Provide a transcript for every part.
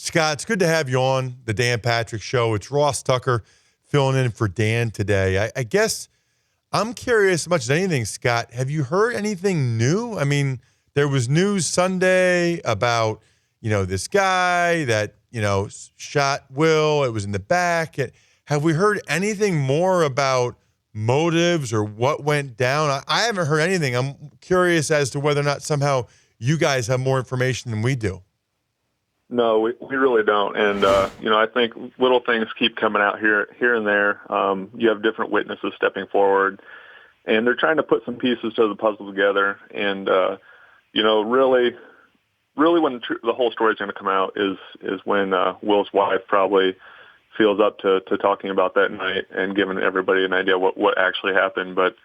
Scott, it's good to have you on the Dan Patrick Show. It's Ross Tucker filling in for Dan today. I guess I'm curious as much as anything, Scott. Have you heard anything new? I mean, there was news Sunday about, this guy that, shot Will. It was in the back. Have we heard anything more about motives or what went down? I haven't heard anything. I'm curious as to whether or not somehow you guys have more information than we do. No, we really don't. And, I think little things keep coming out here and there. You have different witnesses stepping forward, and they're trying to put some pieces to the puzzle together. And, really when the whole story is going to come out is when Will's wife probably feels up to talking about that night and giving everybody an idea what actually happened. But,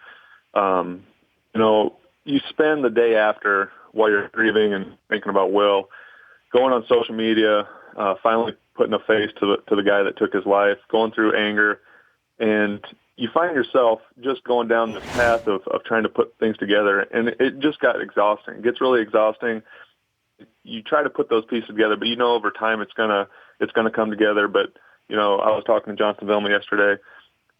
you spend the day after while you're grieving and thinking about Will, going on social media, finally putting a face to the guy that took his life, going through anger, and you find yourself just going down this path of trying to put things together, and it just got exhausting. It gets really exhausting. You try to put those pieces together, but over time it's gonna come together. But I was talking to Jonathan Vilma yesterday,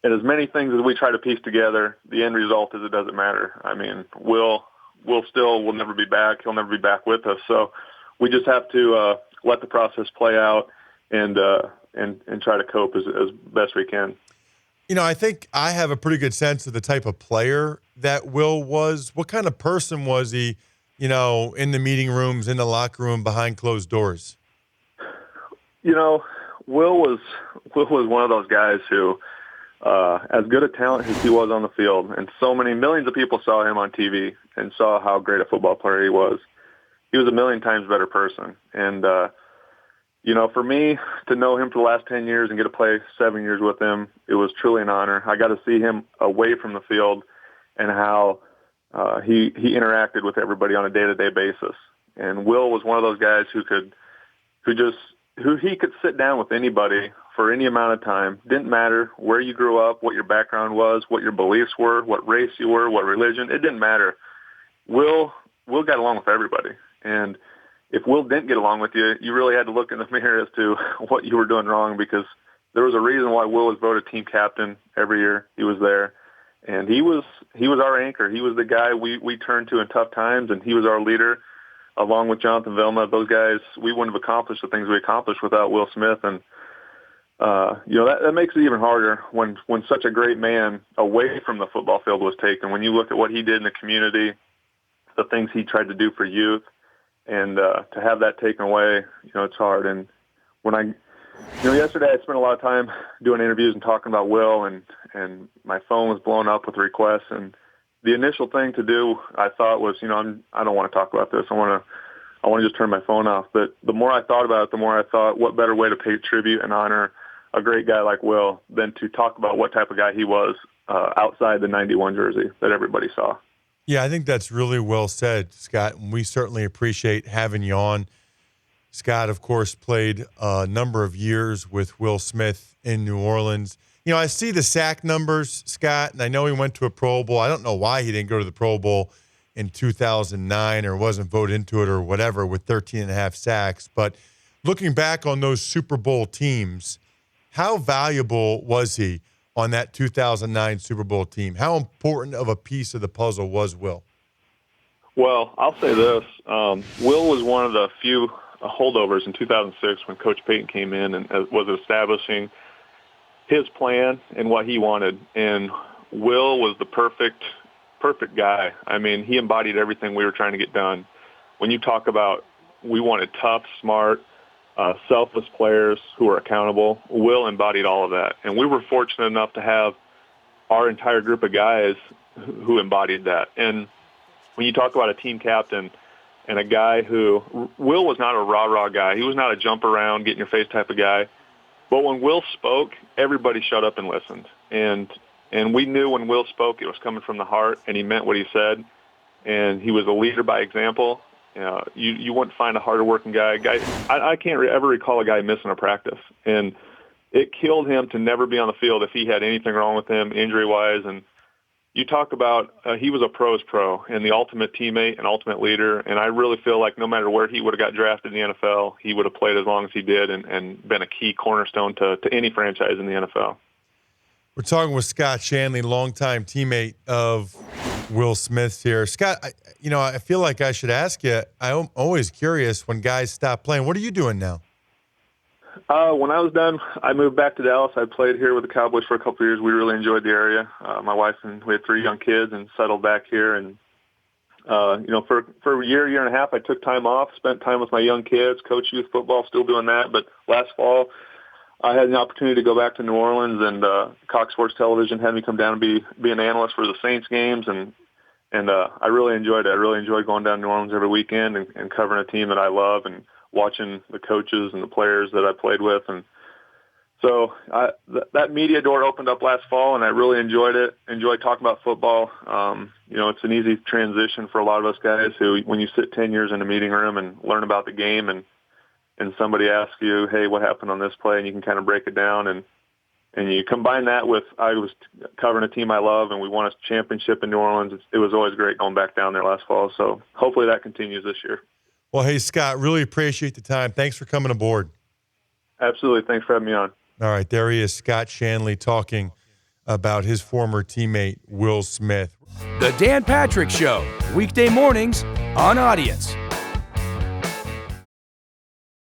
and as many things as we try to piece together, the end result is it doesn't matter. I mean, Will never be back. He'll never be back with us. So we just have to let the process play out and try to cope as best we can. I think I have a pretty good sense of the type of player that Will was. What kind of person was he, in the meeting rooms, in the locker room, behind closed doors? Will was one of those guys who, as good a talent as he was on the field, and so many millions of people saw him on TV and saw how great a football player he was a million times better person. And, for me to know him for the last 10 years and get to play 7 years with him, it was truly an honor. I got to see him away from the field and how he interacted with everybody on a day-to-day basis. And Will was one of those guys who he could sit down with anybody for any amount of time. Didn't matter where you grew up, what your background was, what your beliefs were, what race you were, what religion. It didn't matter. Will got along with everybody. And if Will didn't get along with you, you really had to look in the mirror as to what you were doing wrong, because there was a reason why Will was voted team captain every year. He was there, and he was our anchor. He was the guy we turned to in tough times, and he was our leader, along with Jonathan Vilma. Those guys, we wouldn't have accomplished the things we accomplished without Will Smith. And that makes it even harder when such a great man away from the football field was taken. When you look at what he did in the community, the things he tried to do for youth, and to have that taken away, it's hard. And when yesterday I spent a lot of time doing interviews and talking about Will, and my phone was blowing up with requests. And the initial thing to do, I thought, was, I don't want to talk about this. I want to just turn my phone off. But the more I thought about it, the more I thought, what better way to pay tribute and honor a great guy like Will than to talk about what type of guy he was outside the 91 jersey that everybody saw. Yeah, I think that's really well said, Scott, and we certainly appreciate having you on. Scott, of course, played a number of years with Will Smith in New Orleans. I see the sack numbers, Scott, and I know he went to a Pro Bowl. I don't know why he didn't go to the Pro Bowl in 2009 or wasn't voted into it or whatever with 13 and a half sacks. But looking back on those Super Bowl teams, how valuable was he on that 2009 Super Bowl team? How important of a piece of the puzzle was Will? Well, I'll say this. Will was one of the few holdovers in 2006 when Coach Payton came in and was establishing his plan and what he wanted. And Will was the perfect guy. I mean, he embodied everything we were trying to get done. When you talk about we wanted tough, smart, selfless players who are accountable, Will embodied all of that. And we were fortunate enough to have our entire group of guys who embodied that. And when you talk about a team captain and a guy who, Will was not a rah-rah guy. He was not a jump around, get in your face type of guy. But when Will spoke, everybody shut up and listened. And we knew when Will spoke, it was coming from the heart, and he meant what he said. And he was a leader by example. You wouldn't find a harder working guy. I can't ever recall a guy missing a practice. And it killed him to never be on the field if he had anything wrong with him injury-wise. And you talk about he was a pro's pro and the ultimate teammate and ultimate leader, and I really feel like no matter where he would have got drafted in the NFL, he would have played as long as he did and been a key cornerstone to any franchise in the NFL. We're talking with Scott Shanle, longtime teammate of Will Smith's here. Scott, I feel like I should ask you, I'm always curious when guys stop playing. What are you doing now? When I was done, I moved back to Dallas. I played here with the Cowboys for a couple of years. We really enjoyed the area. My wife and we had 3 young kids and settled back here. And, for a year and a half, I took time off, spent time with my young kids, coached youth football, still doing that. But last fall, I had an opportunity to go back to New Orleans, and Cox Sports Television had me come down and be an analyst for the Saints games. And I really enjoyed it. I really enjoyed going down to New Orleans every weekend and covering a team that I love and watching the coaches and the players that I played with. And so that media door opened up last fall, and I really enjoyed it, enjoyed talking about football. It's an easy transition for a lot of us guys who, when you sit 10 years in a meeting room and learn about the game and somebody asks you, hey, what happened on this play, and you can kind of break it down. And you combine that with I was covering a team I love, and we won a championship in New Orleans. It was always great going back down there last fall. So hopefully that continues this year. Well, hey, Scott, really appreciate the time. Thanks for coming aboard. Absolutely. Thanks for having me on. All right, there he is, Scott Shanle, talking about his former teammate, Will Smith. The Dan Patrick Show, weekday mornings on Audience.